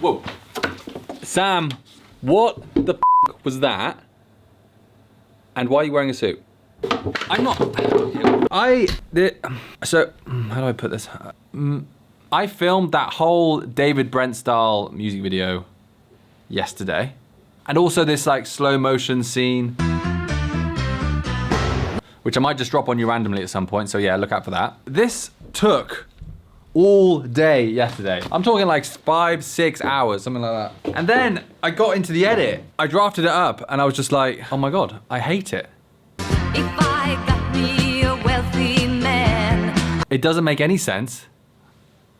Whoa. Sam, what the was that? And why are you wearing a suit? I'm not. So, how do I put this? I filmed that whole David Brent style music video yesterday. And also this like slow motion scene, which I might just drop on you randomly at some point. So yeah, look out for that. This took all day yesterday. I'm talking like 5-6 hours, something like that. And then I got into the edit. I drafted it up and I was just like, oh my God, I hate it. If I got me a wealthy man. It doesn't make any sense.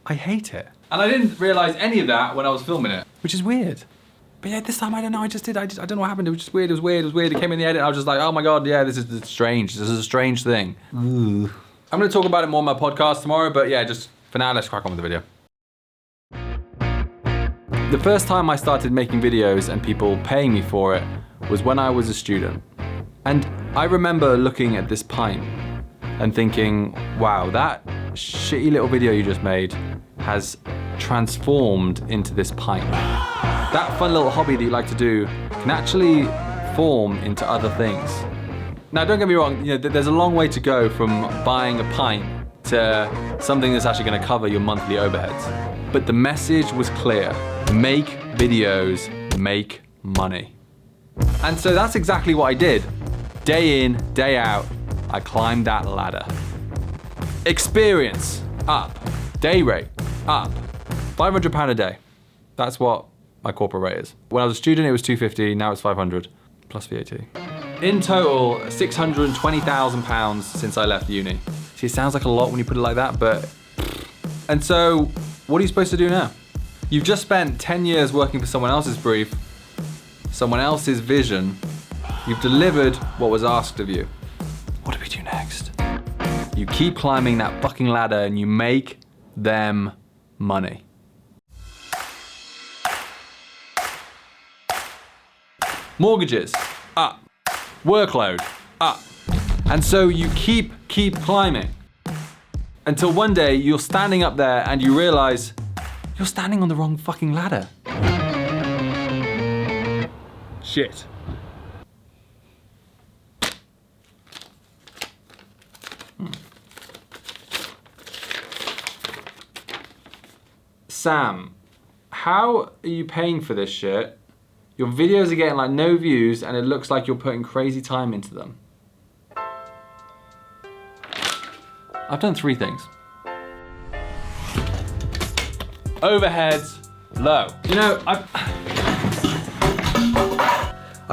I hate it. And I didn't realize any of that when I was filming it, which is weird. But yeah, this time I don't know, I don't know what happened. It was just weird, it was weird, it was weird. It came in the edit and I was just like, oh my God, yeah, this is strange. This is a strange thing. Ooh. I'm gonna talk about it more on my podcast tomorrow, but yeah, just for now, let's crack on with the video. The first time I started making videos and people paying me for it was when I was a student. And I remember looking at this pint and thinking, wow, that shitty little video you just made has transformed into this pint. That fun little hobby that you like to do can actually form into other things. Now, don't get me wrong, you know, there's a long way to go from buying a pint to something that's actually gonna cover your monthly overheads. But the message was clear. Make videos, make money. And so that's exactly what I did. Day in, day out, I climbed that ladder. Experience, up. Day rate, up. £500 a day. That's what my corporate rate is. When I was a student, it was $250, now it's 500, plus VAT. In total, £620,000 since I left uni. See, it sounds like a lot when you put it like that, but... And so, what are you supposed to do now? You've just spent 10 years working for someone else's brief, someone else's vision. You've delivered what was asked of you. What do we do next? You keep climbing that fucking ladder and you make them money. Mortgages, up. Workload, up. And so you keep climbing until one day you're standing up there and you realize you're standing on the wrong fucking ladder. Shit. Sam, how are you paying for this shit? Your videos are getting like no views and it looks like you're putting crazy time into them. I've done 3 things. Overheads, low. You know, I've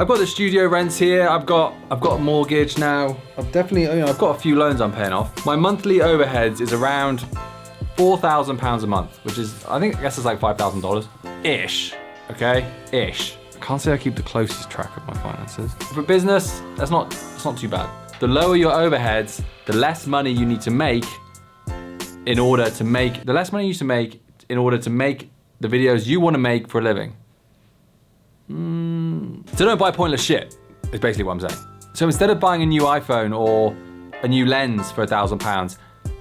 got the studio rents here. I've got a mortgage now. I've definitely, you know, I've got a few loans I'm paying off. My monthly overheads is around £4,000 a month, which is, I guess it's like $5,000 ish. Okay, ish. I can't say I keep the closest track of my finances. For business, that's not too bad. The lower your overheads, the less money you need to make in order to make the videos you want to make for a living. So don't buy pointless shit, is basically what I'm saying. So instead of buying a new iPhone or a new lens for £1,000,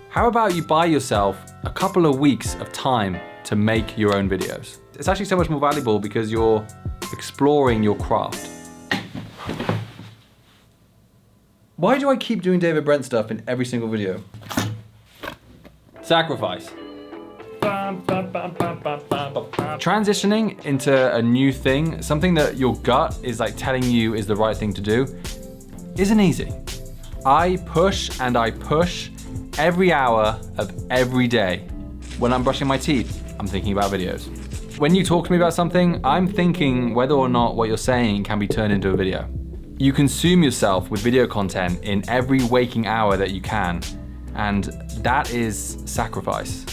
how about you buy yourself a couple of weeks of time to make your own videos? It's actually so much more valuable because you're exploring your craft. Why do I keep doing David Brent stuff in every single video? Sacrifice. Transitioning into a new thing, something that your gut is like telling you is the right thing to do, isn't easy. I push and I push every hour of every day. When I'm brushing my teeth, I'm thinking about videos. When you talk to me about something, I'm thinking whether or not what you're saying can be turned into a video. You consume yourself with video content in every waking hour that you can, and that is sacrifice.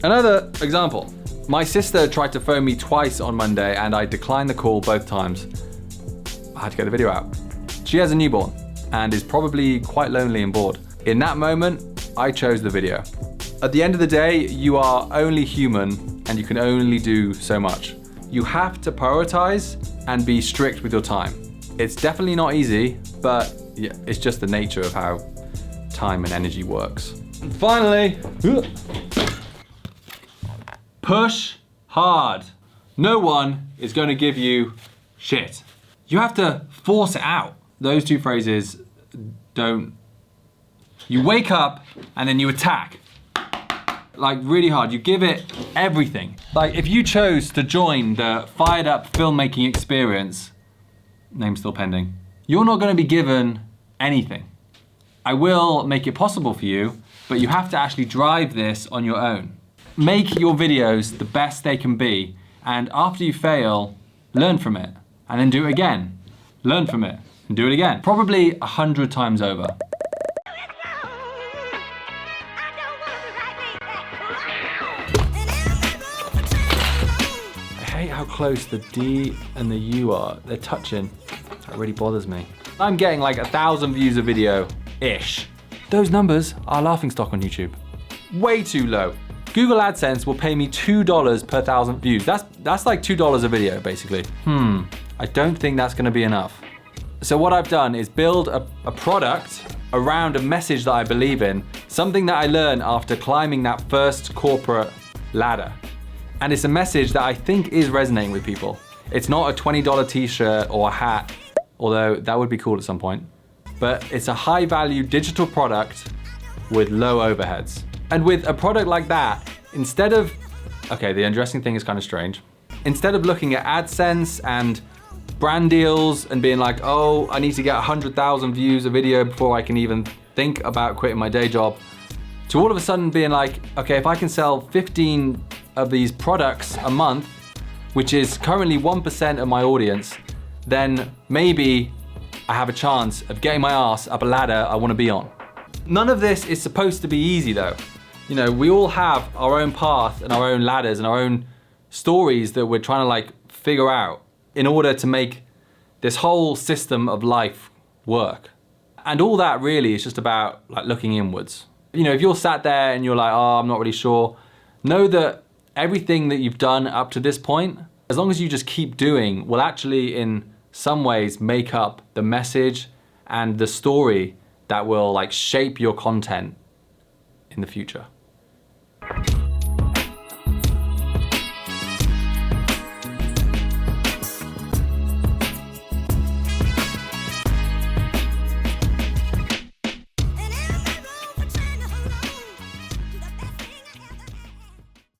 Another example. My sister tried to phone me twice on Monday and I declined the call both times. I had to get the video out. She has a newborn and is probably quite lonely and bored. In that moment, I chose the video. At the end of the day, you are only human and you can only do so much. You have to prioritize and be strict with your time. It's definitely not easy, but yeah, it's just the nature of how time and energy works. And finally, push hard. No one is gonna give you shit. You have to force it out. Those two phrases don't. You wake up and then you attack. Like really hard, you give it everything. Like if you chose to join the Fired Up filmmaking experience, name still pending, you're not gonna be given anything. I will make it possible for you, but you have to actually drive this on your own. Make your videos the best they can be, and after you fail, learn from it, and then do it again. Learn from it, and do it again. Probably 100 times over. I hate how close the D and the U are. They're touching. That really bothers me. I'm getting like 1,000 views a video-ish. Those numbers are laughingstock on YouTube. Way too low. Google AdSense will pay me $2 per 1,000 views. That's like $2 a video, basically. I don't think that's gonna be enough. So what I've done is build a product around a message that I believe in, something that I learned after climbing that first corporate ladder. And it's a message that I think is resonating with people. It's not a $20 t-shirt or a hat, although that would be cool at some point. But it's a high value digital product with low overheads. And with a product like that, instead of, okay, the undressing thing is kind of strange. Instead of looking at AdSense and brand deals and being like, oh, I need to get 100,000 views a video before I can even think about quitting my day job, to all of a sudden being like, okay, if I can sell 15 of these products a month, which is currently 1% of my audience, then maybe I have a chance of getting my ass up a ladder I want to be on. None of this is supposed to be easy though. You know, we all have our own path and our own ladders and our own stories that we're trying to like figure out in order to make this whole system of life work. And all that really is just about like looking inwards. You know, if you're sat there and you're like, oh, I'm not really sure, know that everything that you've done up to this point, as long as you just keep doing, will actually in some ways make up the message and the story that will like shape your content in the future.